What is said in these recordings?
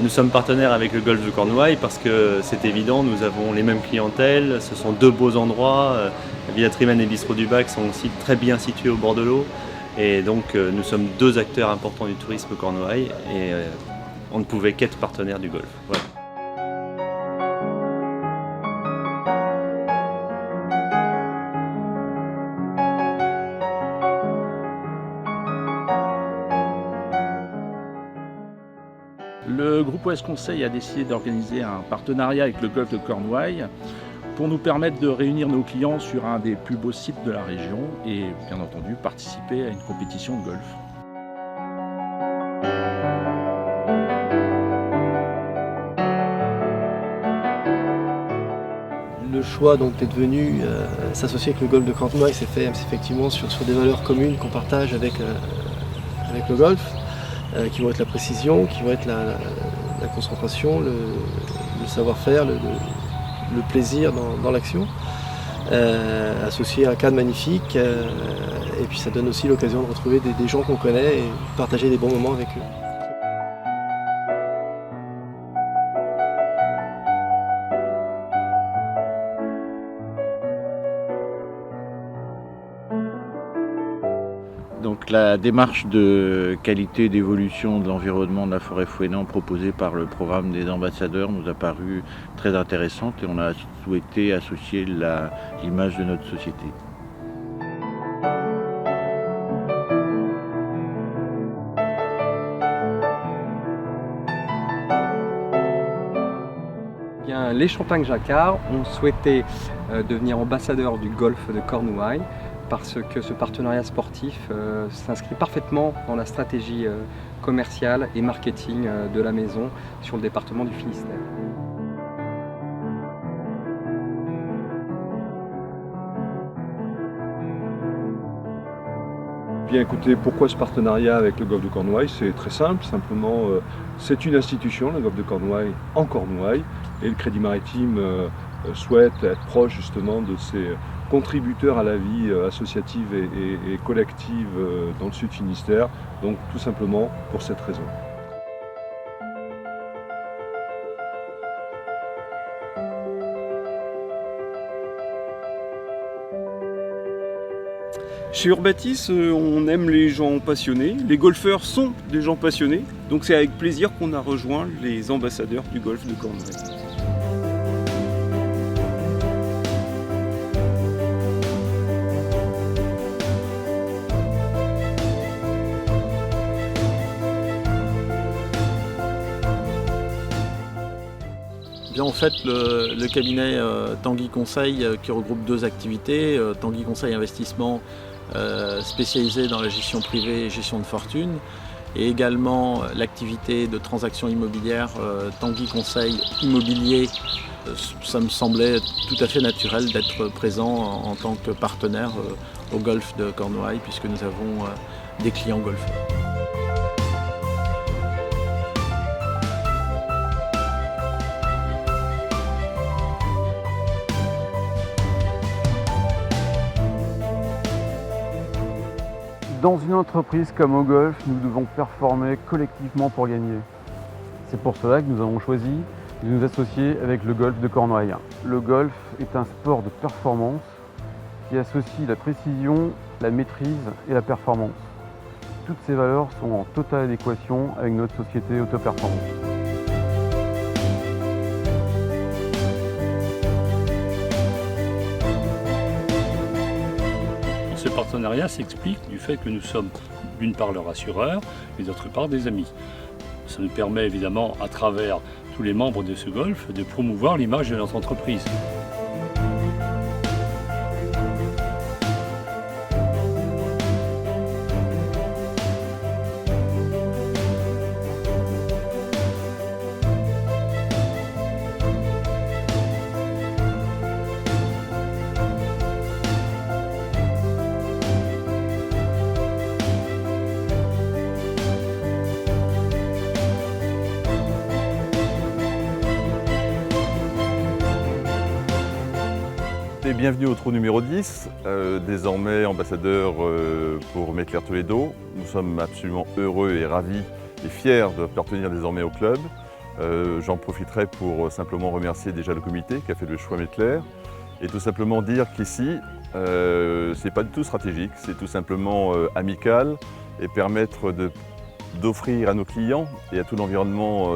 Nous sommes partenaires avec le golf de Cornouailles parce que c'est évident, nous avons les mêmes clientèles, ce sont deux beaux endroits. La Villa Trimen et Bistrot du Bac sont aussi très bien situés au bord de l'eau. Et donc nous sommes deux acteurs importants du tourisme Cornouailles et on ne pouvait qu'être partenaire du golf. Voilà. Le groupe OS Conseil a décidé d'organiser un partenariat avec le golf de Cornouailles pour nous permettre de réunir nos clients sur un des plus beaux sites de la région et bien entendu participer à une compétition de golf. Le choix donc d'être venu s'associer avec le golf de Cornouailles s'est fait effectivement sur des valeurs communes qu'on partage avec le golf, qui vont être la précision, qui vont être la concentration, le savoir-faire, le plaisir dans l'action, associé à un cadre magnifique, et puis ça donne aussi l'occasion de retrouver des gens qu'on connaît et partager des bons moments avec eux. Donc la démarche de qualité d'évolution de l'environnement de la forêt Fouesnant proposée par le programme des ambassadeurs nous a paru très intéressante et on a souhaité associer l'image de notre société. Bien, les Champagne-Jacquard ont souhaité devenir ambassadeurs du golf de Cornouailles parce que ce partenariat sportif s'inscrit parfaitement dans la stratégie commerciale et marketing de la maison sur le département du Finistère. Bien écoutez, pourquoi ce partenariat avec le golf de Cornouailles? C'est très simple, simplement c'est une institution, le golf de Cornouailles en Cornouailles, et le Crédit Maritime souhaite être proche justement de ces contributeurs à la vie associative et collective dans le Sud Finistère, donc tout simplement pour cette raison. Chez Urbatis, on aime les gens passionnés, les golfeurs sont des gens passionnés, donc c'est avec plaisir qu'on a rejoint les ambassadeurs du golf de Cornouailles. Bien, en fait, le cabinet Tanguy Conseil qui regroupe deux activités, Tanguy Conseil Investissement spécialisé dans la gestion privée et gestion de fortune, et également l'activité de transactions immobilières Tanguy Conseil Immobilier. Ça me semblait tout à fait naturel d'être présent en tant que partenaire au golf de Cornouailles puisque nous avons des clients golfeurs. Dans une entreprise comme au golf, nous devons performer collectivement pour gagner. C'est pour cela que nous avons choisi de nous associer avec le golf de Cornouailles. Le golf est un sport de performance qui associe la précision, la maîtrise et la performance. Toutes ces valeurs sont en totale adéquation avec notre société Autoperformance. Ce partenariat s'explique du fait que nous sommes d'une part leur assureur et d'autre part des amis. Ça nous permet évidemment, à travers tous les membres de ce golf, de promouvoir l'image de notre entreprise. Bienvenue au trou numéro 10, désormais ambassadeur pour Mes Clairs Toledo. Nous sommes absolument heureux et ravis et fiers de l'appartenir désormais au club. J'en profiterai pour simplement remercier déjà le comité qui a fait le choix Mettler et tout simplement dire qu'ici, c'est pas du tout stratégique, c'est tout simplement amical et permettre d'offrir à nos clients et à tout l'environnement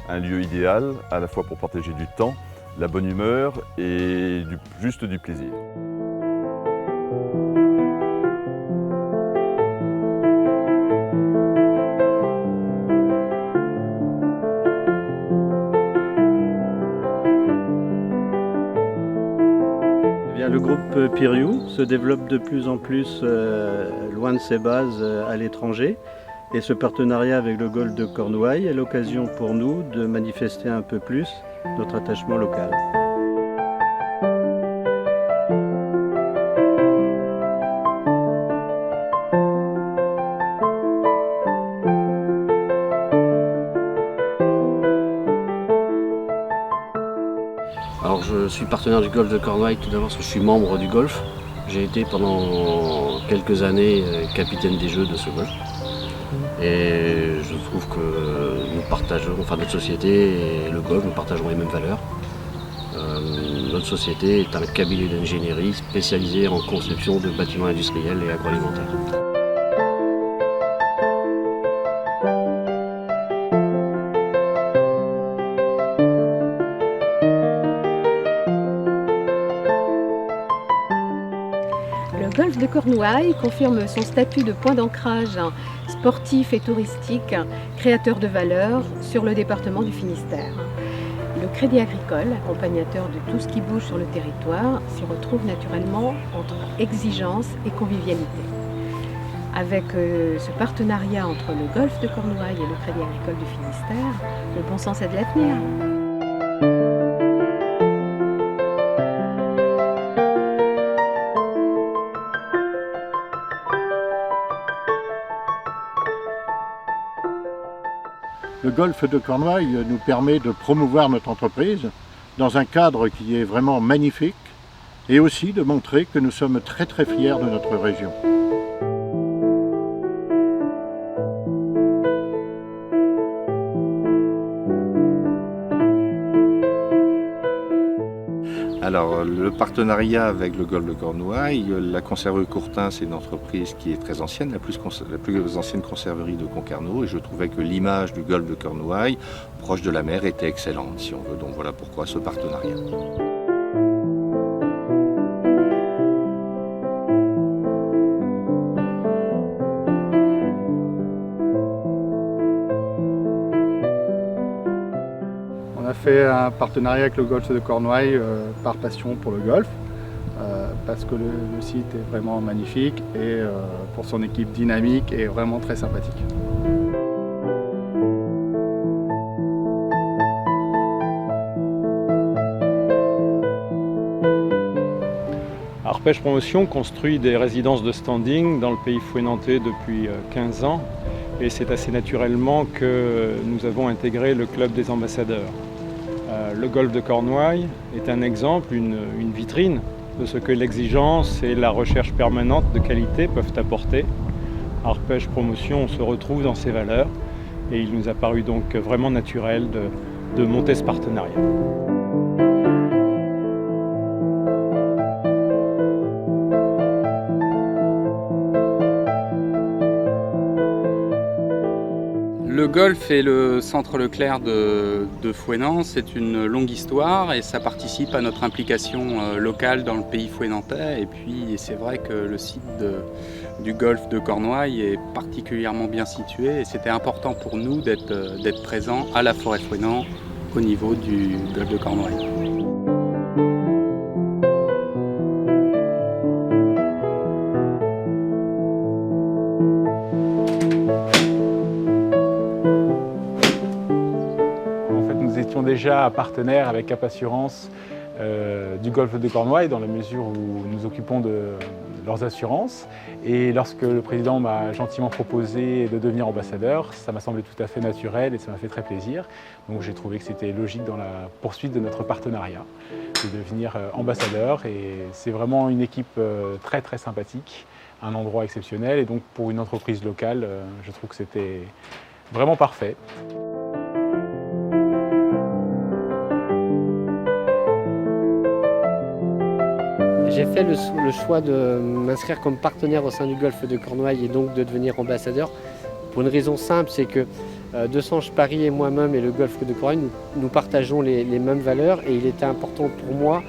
un lieu idéal, à la fois pour partager du temps, la bonne humeur et juste du plaisir. Le groupe Piriou se développe de plus en plus loin de ses bases à l'étranger et ce partenariat avec le golfe de Cornouailles est l'occasion pour nous de manifester un peu plus notre attachement local. Alors je suis partenaire du golfe de Cornouailles tout d'abord parce que je suis membre du golfe. J'ai été pendant quelques années capitaine des jeux de ce golfe. Et je trouve que nous partageons, enfin notre société et le golfe, nous partageons les mêmes valeurs. Notre société est un cabinet d'ingénierie spécialisé en construction de bâtiments industriels et agroalimentaires. Le golfe de Cornouailles confirme son statut de point d'ancrage sportif et touristique, créateur de valeur sur le département du Finistère. Le Crédit Agricole, accompagnateur de tout ce qui bouge sur le territoire, s'y retrouve naturellement entre exigence et convivialité. Avec ce partenariat entre le golfe de Cornouailles et le Crédit Agricole du Finistère, le bon sens est de l'avenir. Le golfe de Cornouailles nous permet de promouvoir notre entreprise dans un cadre qui est vraiment magnifique et aussi de montrer que nous sommes très fiers de notre région. Alors, le partenariat avec le golfe de Cornouailles, la conserverie Courtin, c'est une entreprise qui est très ancienne, la plus ancienne conserverie de Concarneau, et je trouvais que l'image du golfe de Cornouailles, proche de la mer, était excellente, si on veut. Donc voilà pourquoi ce partenariat. On a fait un partenariat avec le golfe de Cornouailles par passion pour le golfe, parce que le site est vraiment magnifique et pour son équipe dynamique et vraiment très sympathique. Arpège Promotion construit des résidences de standing dans le pays fouesnantais depuis 15 ans et c'est assez naturellement que nous avons intégré le club des ambassadeurs. Le golfe de Cornouailles est un exemple, une vitrine de ce que l'exigence et la recherche permanente de qualité peuvent apporter. Arpège Promotion se retrouve dans ces valeurs et il nous a paru donc vraiment naturel de monter ce partenariat. Le golfe et le centre Leclerc de Fouesnant, c'est une longue histoire et ça participe à notre implication locale dans le pays fouesnantais. Et puis c'est vrai que le site du golfe de Cornouailles est particulièrement bien situé et c'était important pour nous d'être présents à la forêt Fouesnant au niveau du golfe de Cornouailles. Déjà partenaire avec Cap Assurance du golfe de Cornouailles dans la mesure où nous occupons de leurs assurances. Et lorsque le président m'a gentiment proposé de devenir ambassadeur, ça m'a semblé tout à fait naturel et ça m'a fait très plaisir. Donc j'ai trouvé que c'était logique dans la poursuite de notre partenariat de devenir ambassadeur. Et c'est vraiment une équipe très sympathique, un endroit exceptionnel. Et donc pour une entreprise locale, je trouve que c'était vraiment parfait. J'ai fait le choix de m'inscrire comme partenaire au sein du Golfe de Cornouailles et donc de devenir ambassadeur pour une raison simple, c'est que Desange Paris et moi-même et le Golfe de Cornouailles, nous partageons les mêmes valeurs et il était important pour moi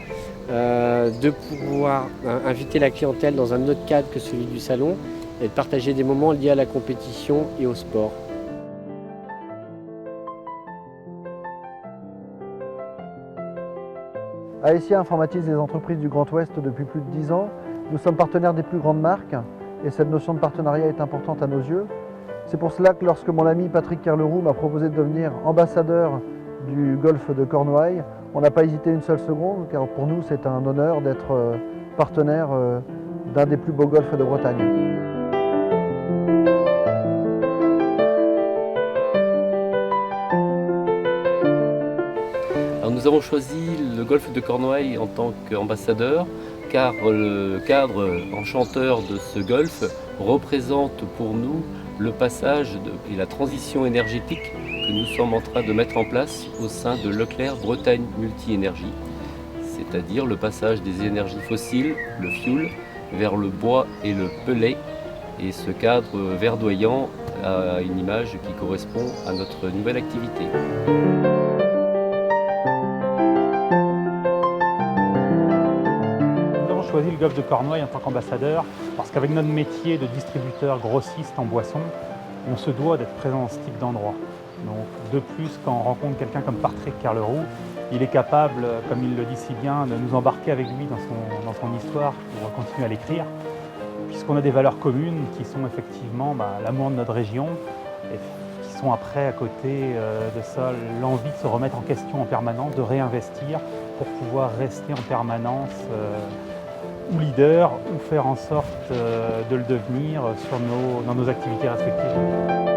de pouvoir inviter la clientèle dans un autre cadre que celui du salon et de partager des moments liés à la compétition et au sport. ASIA informatise les entreprises du Grand Ouest depuis plus de 10 ans. Nous sommes partenaires des plus grandes marques et cette notion de partenariat est importante à nos yeux. C'est pour cela que lorsque mon ami Patrick Kerleroux m'a proposé de devenir ambassadeur du Golfe de Cornouailles, on n'a pas hésité une seule seconde car pour nous c'est un honneur d'être partenaire d'un des plus beaux golfs de Bretagne. Alors nous avons choisi le Golfe de Cornouailles en tant qu'ambassadeur car le cadre enchanteur de ce golfe représente pour nous le passage et la transition énergétique que nous sommes en train de mettre en place au sein de Leclerc Bretagne Multi-Énergie, c'est-à-dire le passage des énergies fossiles, le fioul, vers le bois et le pellet. Et ce cadre verdoyant a une image qui correspond à notre nouvelle activité. Nous avons choisi le Golfe de Cornouailles en tant qu'ambassadeur parce qu'avec notre métier de distributeur grossiste en boissons, on se doit d'être présent dans ce type d'endroit. Donc, de plus, quand on rencontre quelqu'un comme Patrick Kerleroux, il est capable, comme il le dit si bien, de nous embarquer avec lui dans son histoire pour continuer à l'écrire, puisqu'on a des valeurs communes qui sont effectivement l'amour de notre région, et qui sont après, à côté de ça, l'envie de se remettre en question en permanence, de réinvestir pour pouvoir rester en permanence ou leader, ou faire en sorte de le devenir dans nos activités respectives.